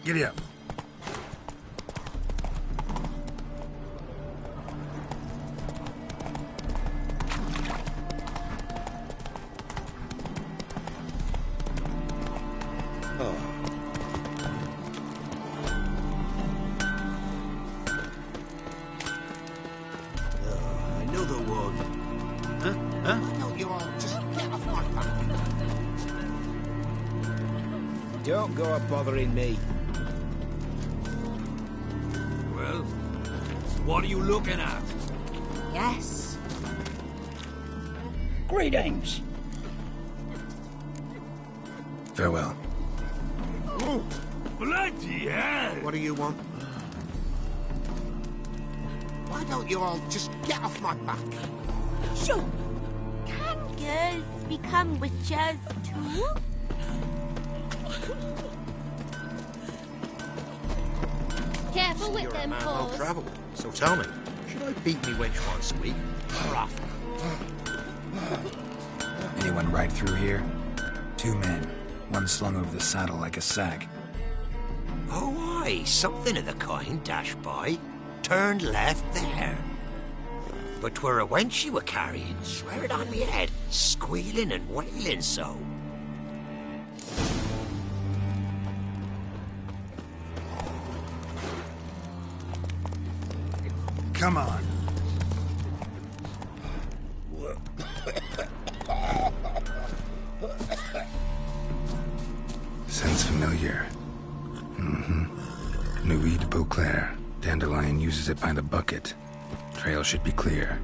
Giddy up. Don't go up bothering me. Well, what are you looking at? Yes. Greetings. Farewell. Oh, bloody hell! What do you want? Why don't you all just get off my back? Sure. Can girls become witches too? Careful with You're a them man paws. well travelled. So tell me, should I beat me wench once a week? Or often? Anyone ride through here? 2 men, one slung over the saddle like a sack. Oh, aye, something of the kind dashed by. Turned left there. But 'twere a wench you were carrying, swear it on me head, squealing and wailing so. Come on. Sounds familiar. Nuit de Beauclair. Dandelion uses it by the bucket. Trail should be clear.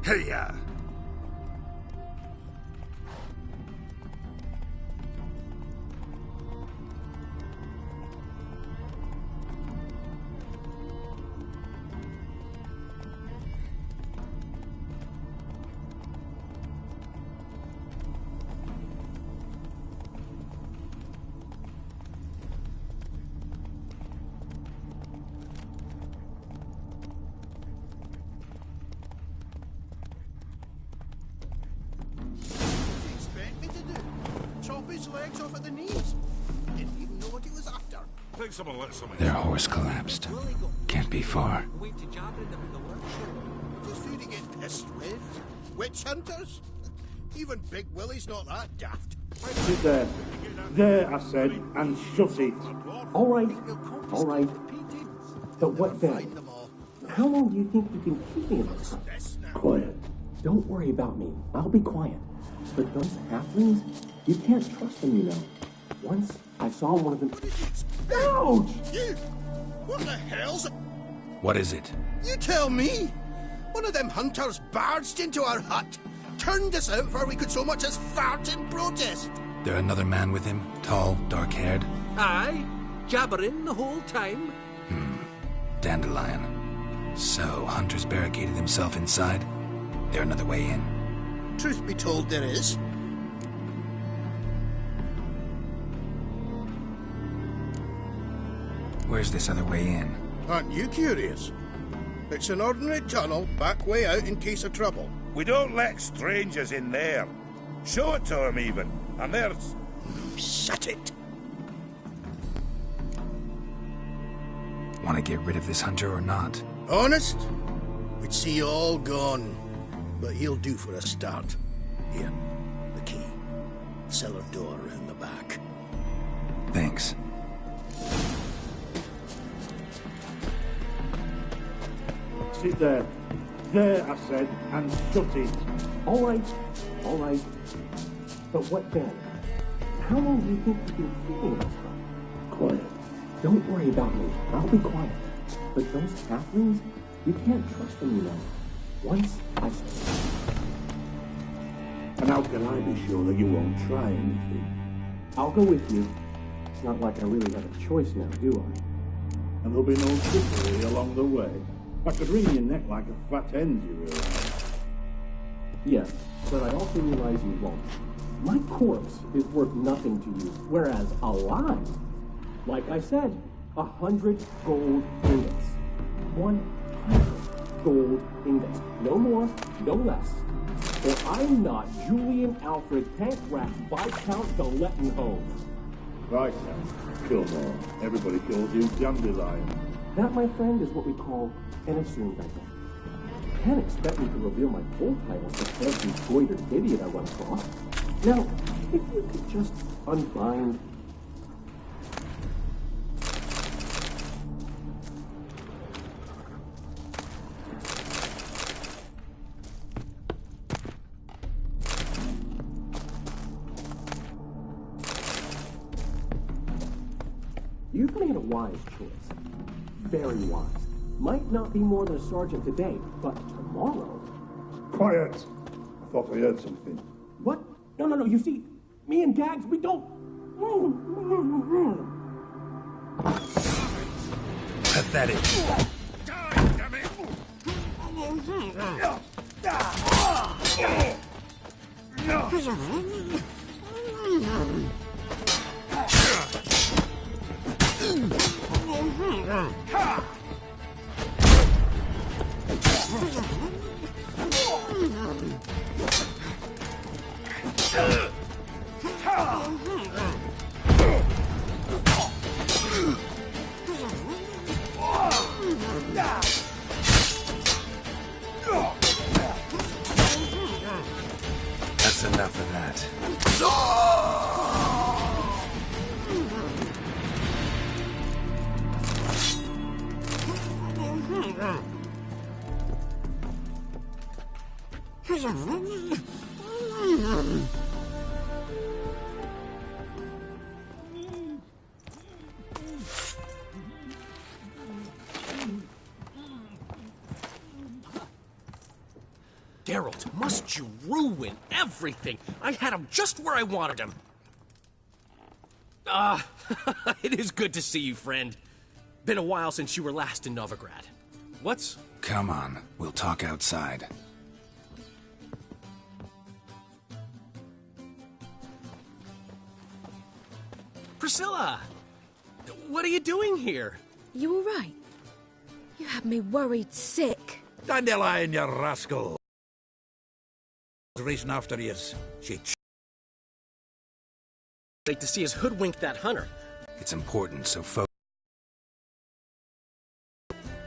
Hey-ya! Legs off at the knees. Didn't even know what he was after. Think someone let someone. Their horse collapsed. Can't be far. Just who to get pissed with? Witch hunters? Even Big Willie's not that daft. Sit there. There, I said, and shut it. All right. All right. But what then? How long do you think you can keep me in this house? Quiet. Don't worry about me. I'll be quiet. But those halflings, you can't trust them, you know. Once I saw one of them. Ouch! You! What the hell's... What is it? You tell me! One of them hunters barged into our hut, turned us out before we could so much as fart in protest. There another man with him? Tall, dark-haired? Aye, jabbering the whole time. Dandelion. So, Hunter's barricaded himself inside? There another way in? Truth be told, there is. Where's this other way in? Aren't you curious? It's an ordinary tunnel, back way out in case of trouble. We don't let strangers in there. Show it to 'em even. And there's... Shut it! Want to get rid of this hunter or not? Honest? We'd see you all gone. But he'll do for a start. Here, the key. Cellar door around the back. Thanks. Sit there. There, I said, and shut it. All right. All right. But what then? How long do you think you can keep me in this house? Quiet. Don't worry about me. I'll be quiet. But those halflings, you can't trust them, you know. Once I... And how can I be sure that you won't try anything? I'll go with you. It's not like I really have a choice now, do I? And there'll be no trickery along the way. I could wring your neck like a fat hen, you realize? Yes, but I also realize you won't. My corpse is worth nothing to you, whereas alive, like I said, 100 gold ingots. 100 gold ingots. No more, no less. or I'm not Julian Alfred Tank Rat Viscount Galettenhove. Right, now. Kill more. Everybody calls you Dandelion. That, my friend, is what we call an assumed identity. You can't expect me to reveal my full title to every goitered idiot I run across. Now, if you could just unbind... You've made a wise choice. Very wise. Might not be more than a sergeant today, but tomorrow... Quiet! I thought I heard something. What? No. You see, me and Gags, we don't... Pathetic. Die, damn it! That's enough of that. Geralt, must you ruin everything? I had him just where I wanted him. It is good to see you, friend. Been a while since you were last in Novigrad. What's... Come on, we'll talk outside. Priscilla! What are you doing here? You all right? You had me worried sick. Dandelion, you rascal! Racing after yous. She Like to see us hoodwink that hunter. It's important, so folks...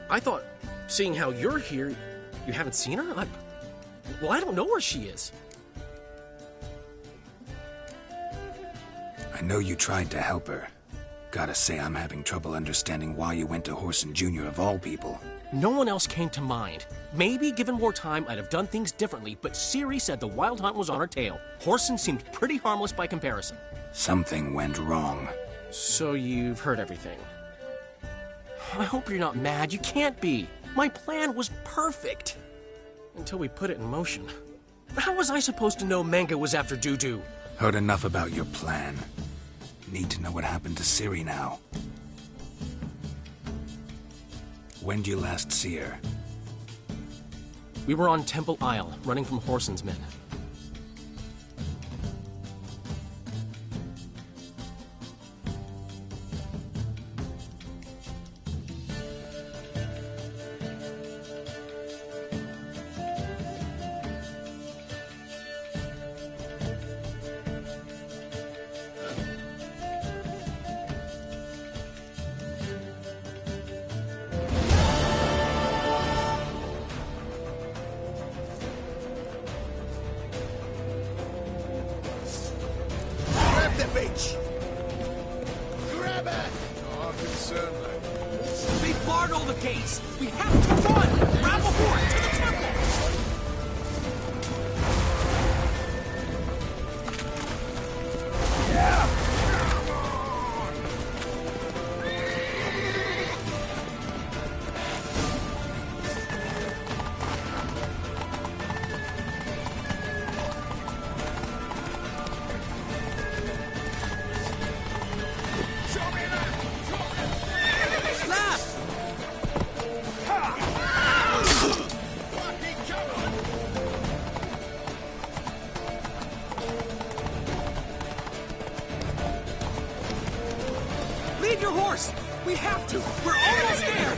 I thought, seeing how you're here, you haven't seen her? Well, I don't know where she is. I know you tried to help her. Gotta say, I'm having trouble understanding why you went to Horson Jr. of all people. No one else came to mind. Maybe, given more time, I'd have done things differently, but Ciri said the Wild Hunt was on her tail. Horson seemed pretty harmless by comparison. Something went wrong. So you've heard everything. I hope you're not mad. You can't be. My plan was perfect. Until we put it in motion. How was I supposed to know Manga was after Dudu? Heard enough about your plan. Need to know what happened to Ciri now. When'd you last see her? We were on Temple Isle, running from Horson's men. Leave your horse! We have to! We're almost there!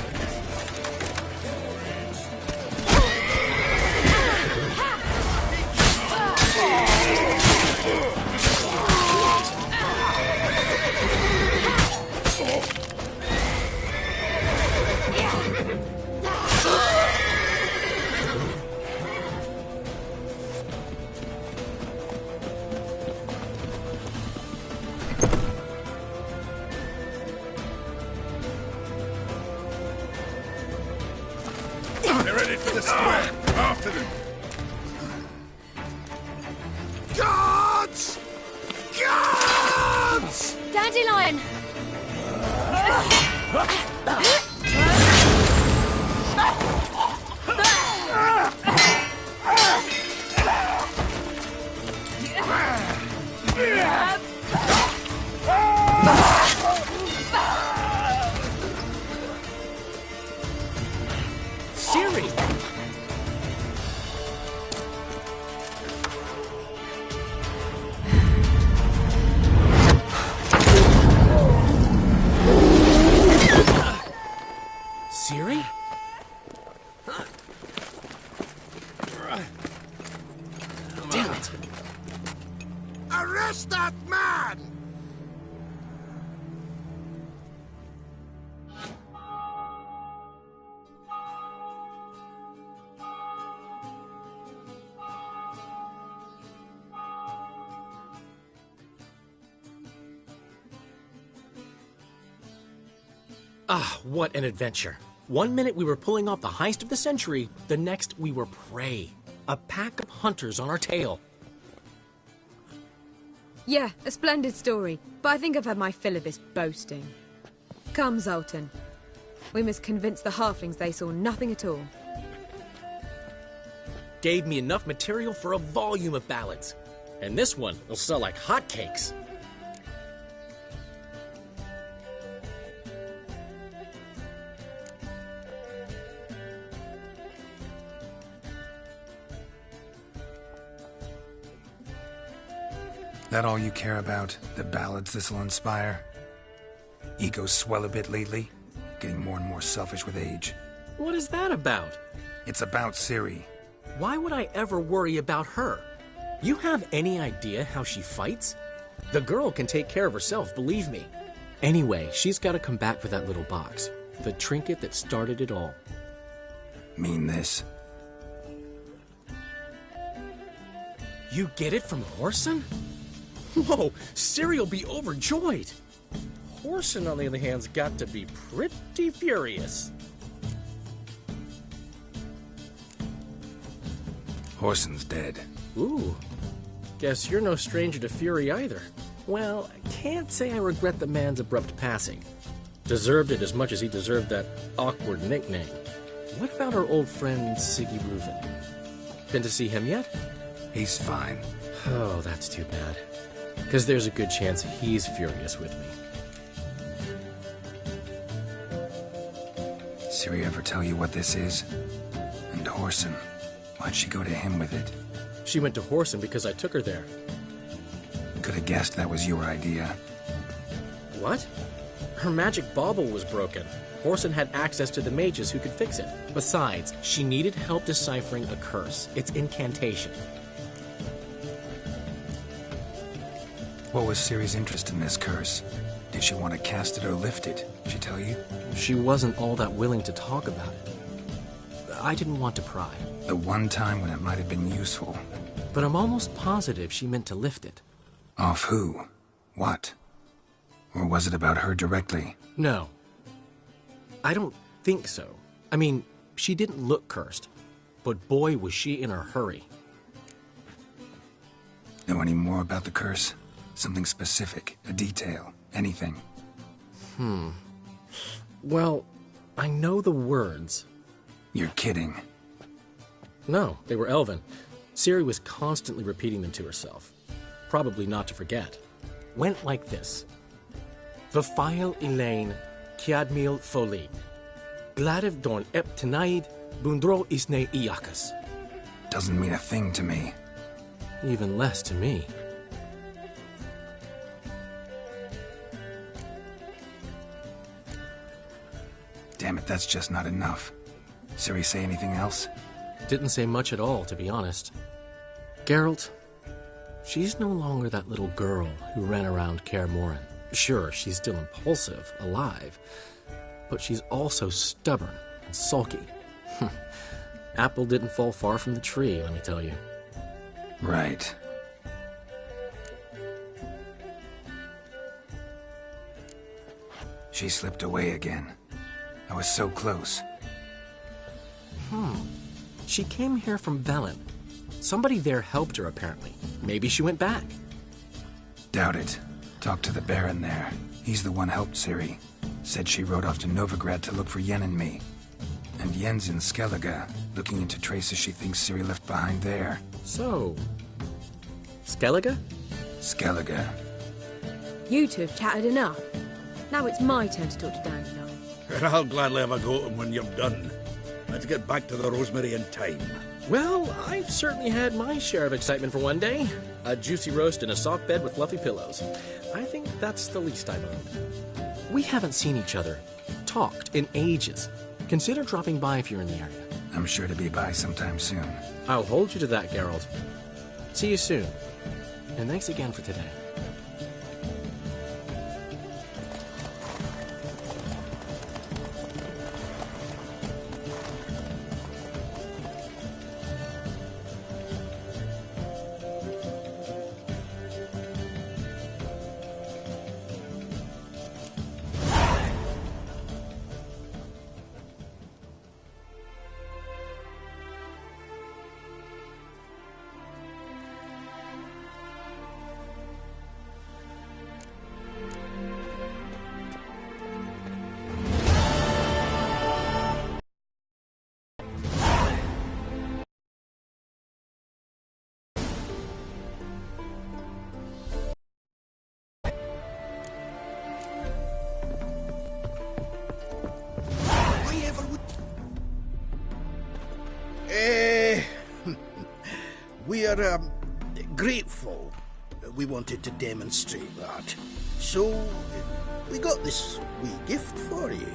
They're headed for the square. After them. Guards! Guards! Dandelion! Siri! Siri? Damn it! Arrest that man! Ah, what an adventure. 1 minute we were pulling off the heist of the century, the next we were prey. A pack of hunters on our tail. Yeah, a splendid story, but I think I've had my fill of this boasting. Come, Zoltan. We must convince the halflings they saw nothing at all. Gave me enough material for a volume of ballads. And this one will sell like hotcakes. That all you care about? The ballads this'll inspire? Egos swell a bit lately? Getting more and more selfish with age. What is that about? It's about Ciri. Why would I ever worry about her? You have any idea how she fights? The girl can take care of herself, believe me. Anyway, she's got to come back for that little box. The trinket that started it all. Mean this? You get it from Horson? Whoa, Ciri'll be overjoyed. Horson, on the other hand's got to be pretty furious. Horson's dead. Ooh, guess you're no stranger to fury either. Well, I can't say I regret the man's abrupt passing. Deserved it as much as he deserved that awkward nickname. What about our old friend Siggy Reuven? Been to see him yet? He's fine. Oh, that's too bad. Because there's a good chance he's furious with me. Ciri ever tell you what this is? And Horson, why'd she go to him with it? She went to Horson because I took her there. Could have guessed that was your idea. What? Her magic bauble was broken. Horson had access to the mages who could fix it. Besides, she needed help deciphering a curse. It's incantation. What was Ciri's interest in this curse? Did she want to cast it or lift it? Did she tell you? She wasn't all that willing to talk about it. I didn't want to pry. The one time when it might have been useful. But I'm almost positive she meant to lift it. Off who? What? Or was it about her directly? No. I don't think so. I mean, she didn't look cursed. But boy, was she in a hurry. Know any more about the curse? Something specific, a detail, anything? Well, I know the words. You're kidding. No, they were Elven. Ciri was constantly repeating them to herself. Probably not to forget. Went like this. Vafile Elaine, Kiadmil Foli. Gladev Dorn Ep Tenaid, Bundro Isne Iakas. Doesn't mean a thing to me. Even less to me. Damn it, that's just not enough. Ciri say anything else? Didn't say much at all, to be honest. Geralt, she's no longer that little girl who ran around Kaer Morhen. Sure, she's still impulsive, alive, but she's also stubborn and sulky. Apple didn't fall far from the tree, let me tell you. Right. She slipped away again. I was so close. She came here from Velen. Somebody there helped her, apparently. Maybe she went back. Doubt it. Talk to the Baron there. He's the one helped Ciri. Said she rode off to Novigrad to look for Yen and me. And Yen's in Skellige, looking into traces she thinks Ciri left behind there. So... Skellige? Skellige. You two have chatted enough. Now it's my turn to talk to Dandelion. I'll gladly have a go at him when you're done. Let's get back to the Rosemary in time. Well, I've certainly had my share of excitement for one day. A juicy roast in a soft bed with fluffy pillows. I think that's the least I mind. We haven't seen each other, talked in ages. Consider dropping by if you're in the area. I'm sure to be by sometime soon. I'll hold you to that, Geralt. See you soon. And thanks again for today. We're grateful. We wanted to demonstrate that. So, we got this wee gift for you.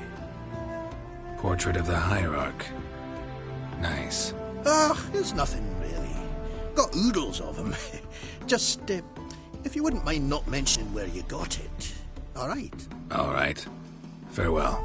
Portrait of the Hierarch. Nice. It's nothing really. Got oodles of them. Just, if you wouldn't mind not mentioning where you got it. All right? All right. Farewell.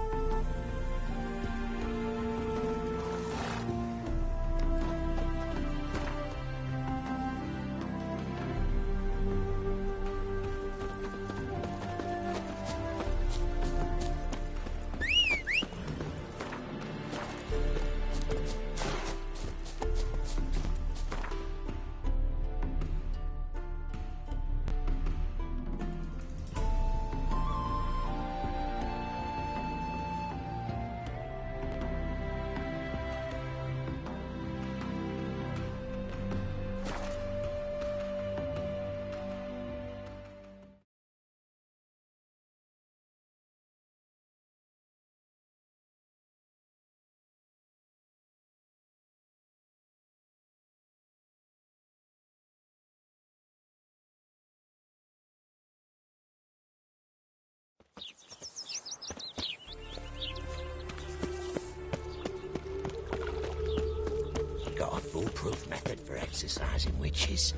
Got a foolproof method for exercising witches.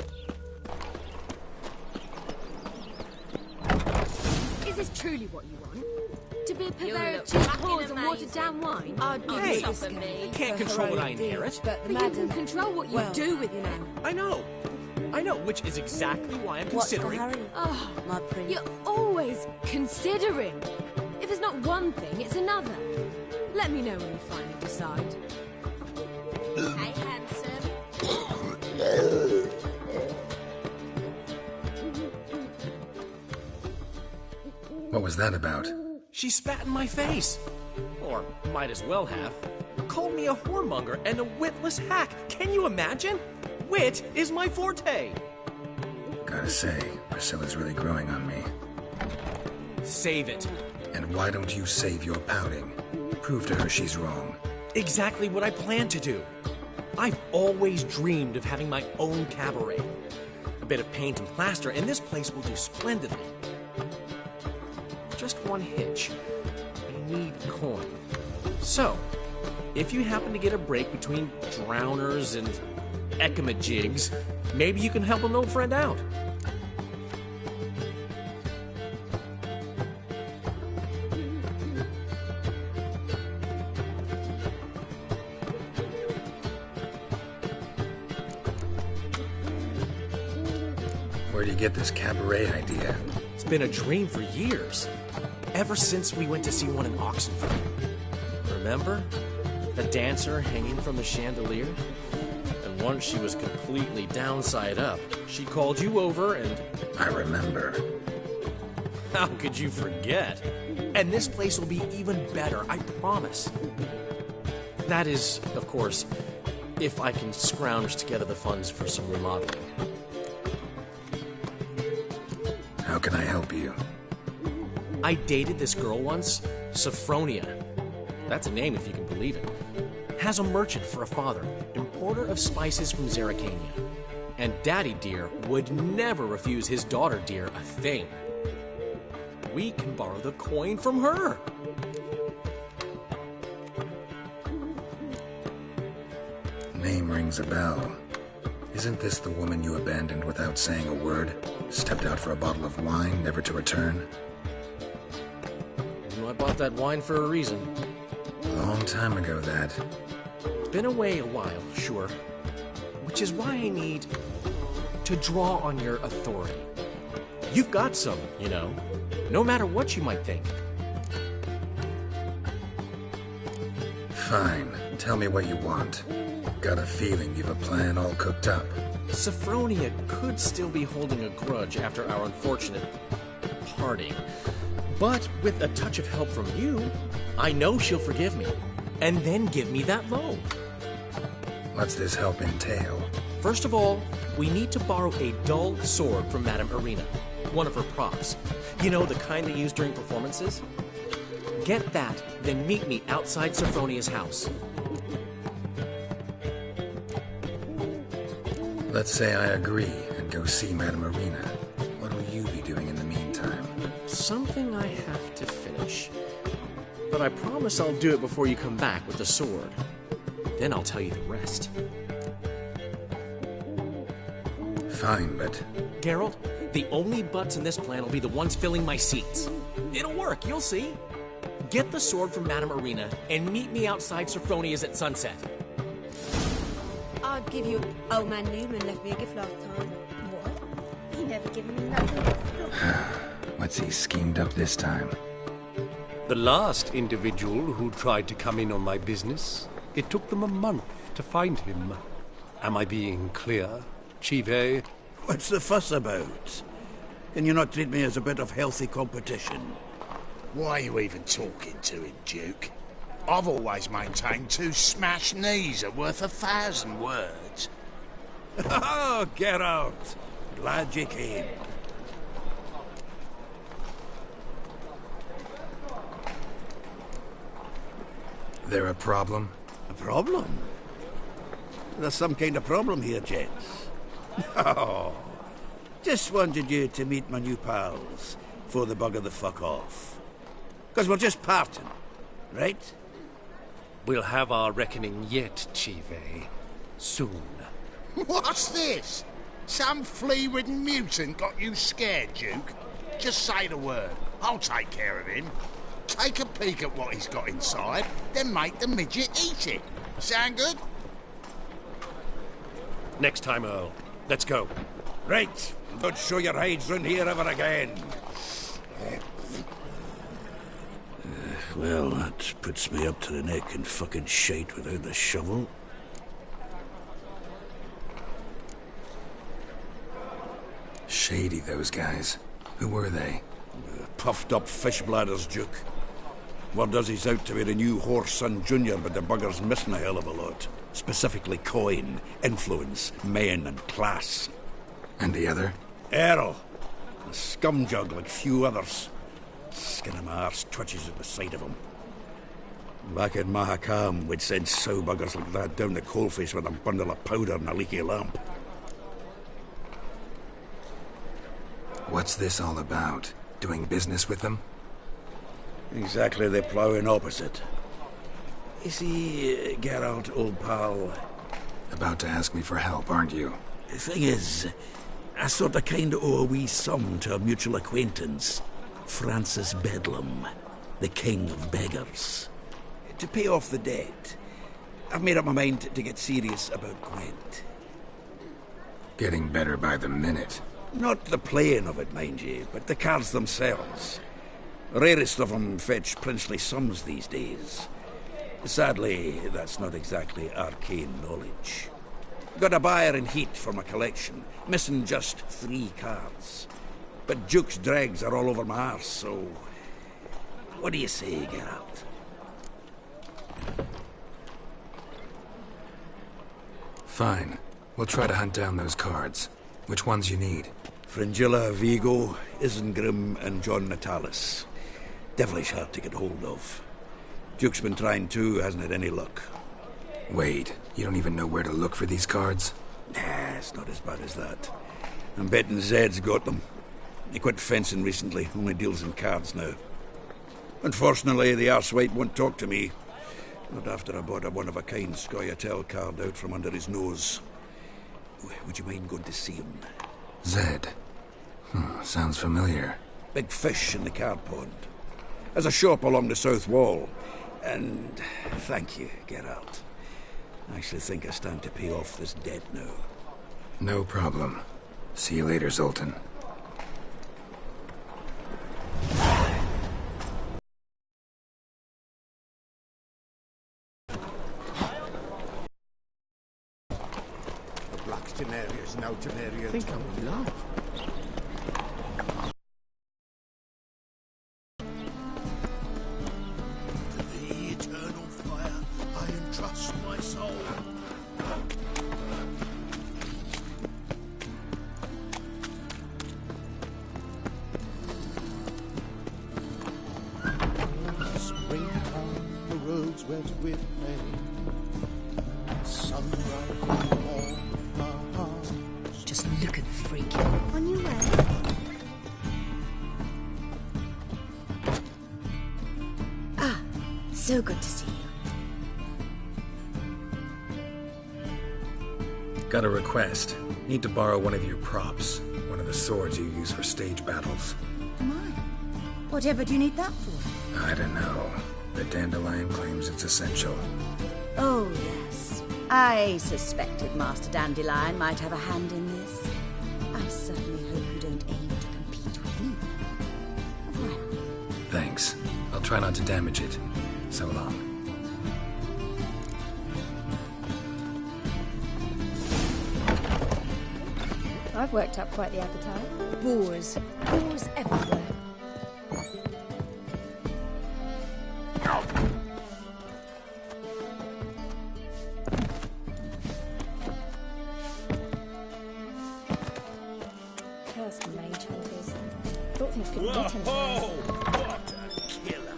Is this truly what you want? To be a purveyor You'll of cheap look whores and fucking watered-down wine? I'd give Hey, it up for me. Can't control what I inherit. But you can control what you do with your name. I know, which is exactly why I'm considering... Oh, My prince. you're always considering. If it's not one thing, it's another. Let me know when you finally decide. Hey, handsome. What was that about? She spat in my face. Or might as well have. Called me a whoremonger and a witless hack. Can you imagine? Wit is my forte. Gotta say, Priscilla's really growing on me. Save it. And why don't you save your pouting? Prove to her she's wrong. Exactly what I plan to do. I've always dreamed of having my own cabaret. A bit of paint and plaster, and this place will do splendidly. Just one hitch. I need coin. So, if you happen to get a break between drowners and ekamajigs, maybe you can help an old friend out. Where'd you get this cabaret idea? It's been a dream for years. Ever since we went to see one in Oxenford. Remember? The dancer hanging from the chandelier? And once she was completely downside up, she called you over and... I remember. How could you forget? And this place will be even better, I promise. That is, of course, if I can scrounge together the funds for some remodeling. How can I help you? I dated this girl once, Sophronia. That's a name if you can believe it. Has a merchant for a father, importer of spices from Zerrikania. And Daddy Dear would never refuse his daughter Dear a thing. We can borrow the coin from her. Name rings a bell. Isn't this the woman you abandoned without saying a word? Stepped out for a bottle of wine, never to return? I bought that wine for a reason. A long time ago, that. Been away a while, sure. Which is why I need to draw on your authority. You've got some, you know. No matter what you might think. Fine. Tell me what you want. Got a feeling you've a plan all cooked up. Sophronia could still be holding a grudge after our unfortunate parting. But with a touch of help from you, I know she'll forgive me. And then give me that loan. What's this help entail? First of all, we need to borrow a dull sword from Madame Irina. One of her props. You know, the kind they use during performances? Get that, then meet me outside Sophronia's house. Let's say I agree and go see Madame Irina. What will you be doing in the meantime? Something I have to finish. But I promise I'll do it before you come back with the sword. Then I'll tell you the rest. Fine, but... Geralt, the only butts in this plan will be the ones filling my seats. It'll work, you'll see. Get the sword from Madame Irina and meet me outside Sophronia's at sunset. I'll give you... Old man Newman left me a gift last time. What? He never given me nothing. What's he schemed up this time? The last individual who tried to come in on my business, it took them a month to find him. Am I being clear, Chive? What's the fuss about? Can you not treat me as a bit of healthy competition? Why are you even talking to him, Duke? I've always maintained 2 smashed knees are worth 1,000 words. Oh, get out! Glad you came. There a problem? A problem? There's some kind of problem here, gents. Oh, just wanted you to meet my new pals before the bugger the fuck off. Because we're just parting, right? We'll have our reckoning yet, Chive. Soon. What's this? Some flea-ridden mutant got you scared, Duke? Just say the word. I'll take care of him. Take a peek at what he's got inside, then make the midget eat it. Sound good? Next time, Earl. Let's go. Right. Don't show your hides round here ever again. Well, that puts me up to the neck in fucking shite without the shovel. Shady, those guys. Who were they? Puffed up fish bladders, Duke. Word does he's out to be the new Whoreson Jr., but the bugger's missing a hell of a lot. Specifically coin, influence, men, and class. And the other? Errol. A scumjug like few others. Skin of my arse twitches at the sight of him. Back in Mahakam, we'd send sow buggers like that down the coalface with a bundle of powder and a leaky lamp. What's this all about? Doing business with them? Exactly the ploughing opposite. You see, Geralt, old pal... About to ask me for help, aren't you? The thing is, I sort of kind of owe a wee sum to a mutual acquaintance. Francis Bedlam, the king of beggars. To pay off the debt, I've made up my mind to get serious about Gwent. Getting better by the minute. Not the playing of it, mind you, but the cards themselves. The rarest of them fetch princely sums these days. Sadly, that's not exactly arcane knowledge. Got a buyer in heat for my collection, missing just 3 cards. But Duke's dregs are all over my arse, so... What do you say, Geralt? Fine. We'll try to hunt down those cards. Which ones you need? Fringilla, Vigo, Isengrim, and John Natalis. Devilish hard to get hold of. Duke's been trying too, hasn't had any luck. Wait, you don't even know where to look for these cards? Nah, it's not as bad as that. I'm betting Zed's got them. He quit fencing recently, only deals in cards now. Unfortunately, the arsewipe won't talk to me. Not after I bought a one-of-a-kind Scoia'tael card out from under his nose. Would you mind going to see him? Zed. Sounds familiar. Big fish in the card pond. Has a shop along the south wall. And thank you, Geralt. I actually think I stand to pay off this debt now. No problem. See you later, Zoltan. Black's Tenarius, no Tenarius. I think I'm in love. The eternal fire, I entrust my soul. Springtime, the roads wet with rain. Sunrise on my heart. Just look at the freak. On your way. Ah, so good to see you. Got a request. Need to borrow one of your props. One of the swords you use for stage battles. My, whatever do you need that for? I don't know. The Dandelion claims it's essential. Oh, yes. I suspected Master Dandelion might have a hand in this. I certainly hope you don't aim to compete with me. Well. Thanks. I'll try not to damage it. So long. I've worked up quite the appetite. Boars. Boars everywhere. Cursed mage hunters. Thought things could beat him. What a killer!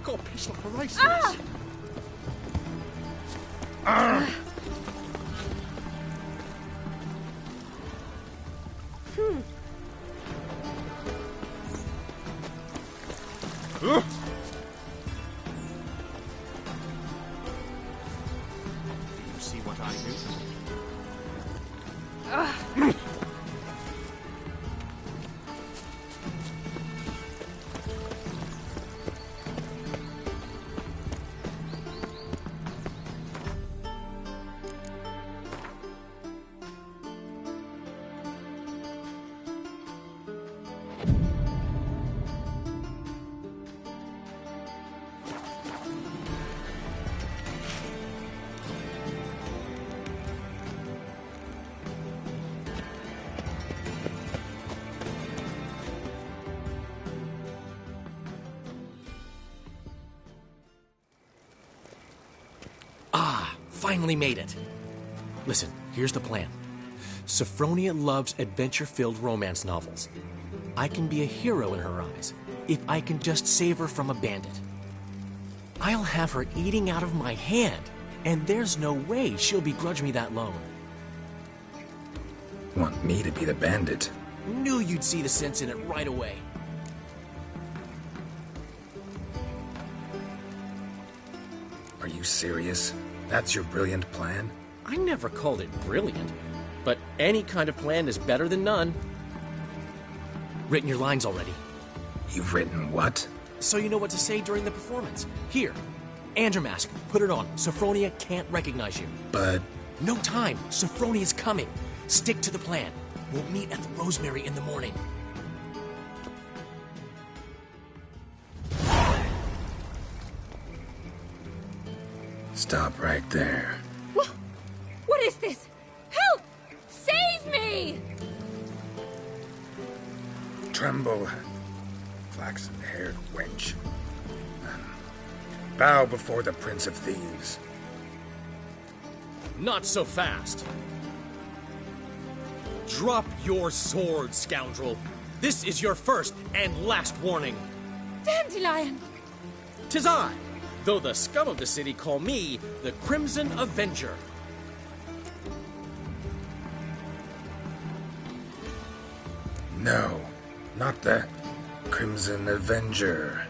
Got pistol paralysis. You see what I do? Finally made it. Listen, here's the plan. Sophronia loves adventure-filled romance novels. I can be a hero in her eyes if I can just save her from a bandit. I'll have her eating out of my hand, and there's no way she'll begrudge me that loan. Want me to be the bandit? Knew you'd see the sense in it right away. Are you serious? That's your brilliant plan? I never called it brilliant, but any kind of plan is better than none. Written your lines already. You've written what? So you know what to say during the performance. Here, Andromask, put it on. Sophronia can't recognize you. But... No time. Sophronia's coming. Stick to the plan. We'll meet at the Rosemary in the morning. Stop right there. What is this? Help! Save me! Tremble, flaxen-haired wench. Bow before the Prince of Thieves. Not so fast. Drop your sword, scoundrel. This is your first and last warning. Dandelion! 'Tis I, though the scum of the city call me the Crimson Avenger. No, not the Crimson Avenger.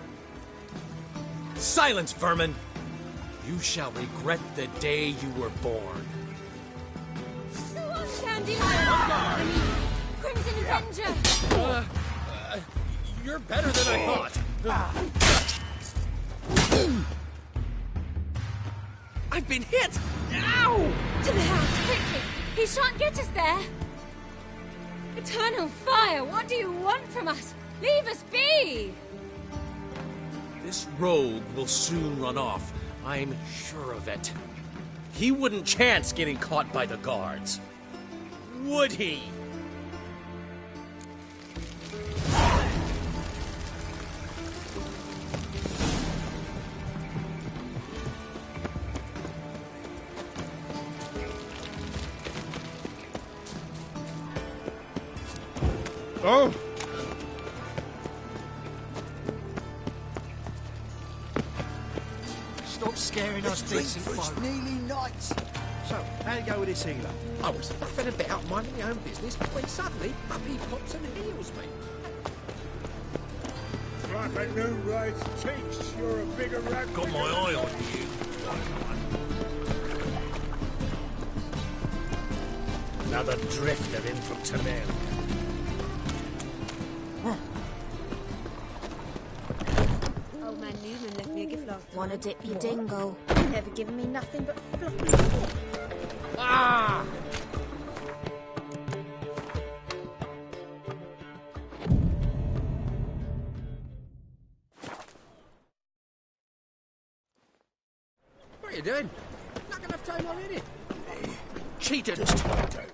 Silence, vermin! You shall regret the day you were born. Dandelion! Crimson Avenger! You're better than I thought. I've been hit! Ow! To the house, quickly! He shan't get us there! Eternal fire, what do you want from us? Leave us be! This rogue will soon run off. I'm sure of it. He wouldn't chance getting caught by the guards. Would he? Oh! Stop scaring us decent folk. Nearly nights. So, how'd it go with this healer? I was faffing about minding my own business when suddenly up he pops and heals me. Like a new race teach, you're a bigger rat. Got my eye on you. Another drifter in from Tenerife. Old man Newman left me a gift last time. Wanna dip your dingle? You've never given me nothing but floppy. Ah! What are you doing? Not enough time already. Cheated. Just time to.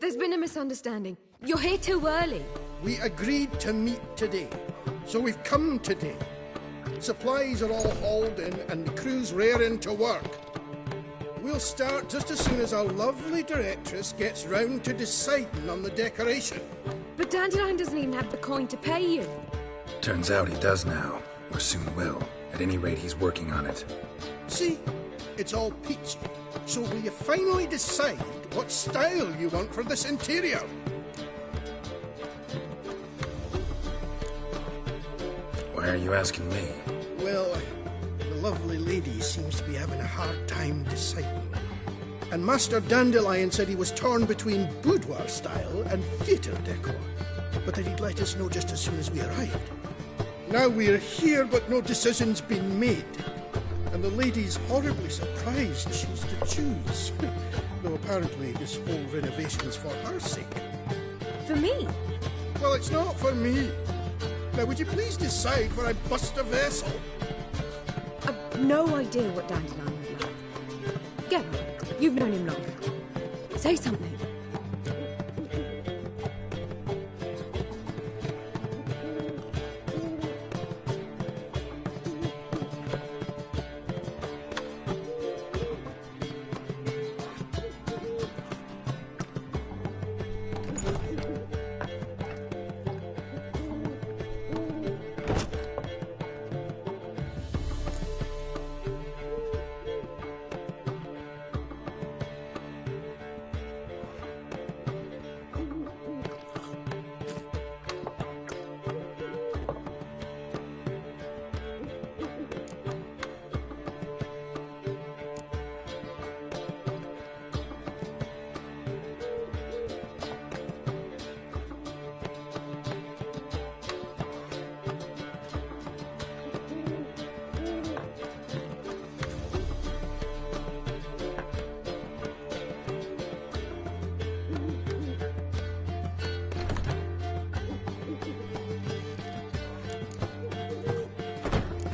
There's been a misunderstanding. You're here too early. We agreed to meet today, so we've come today. Supplies are all hauled in and the crew's raring to work. We'll start just as soon as our lovely directress gets round to deciding on the decoration. But Dandelion doesn't even have the coin to pay you. Turns out he does now, or soon will. At any rate, he's working on it. See? It's all peachy. So will you finally decide what style you want for this interior? Why are you asking me? Well, the lovely lady seems to be having a hard time deciding. And Master Dandelion said he was torn between boudoir style and theatre decor, but that he'd let us know just as soon as we arrived. Now we're here, but no decision's been made. And the lady's horribly surprised she's to choose. Though apparently this whole renovation's for her sake. For me? Well, it's not for me. Now, would you please decide where I bust a vessel? I've no idea what Dandelion would like. Get on. You've known him longer. Say something.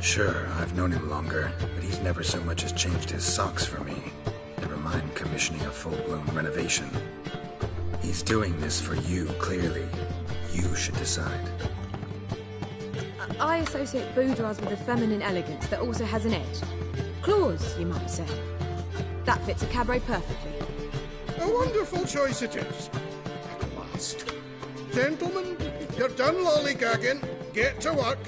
Sure, I've known him longer, but he's never so much as changed his socks for me. Never mind commissioning a full-blown renovation. He's doing this for you, clearly. You should decide. I associate boudoirs with a feminine elegance that also has an edge. Claws, you might say. That fits a cabaret perfectly. A wonderful choice it is. At last. Gentlemen, you're done lollygagging. Get to work.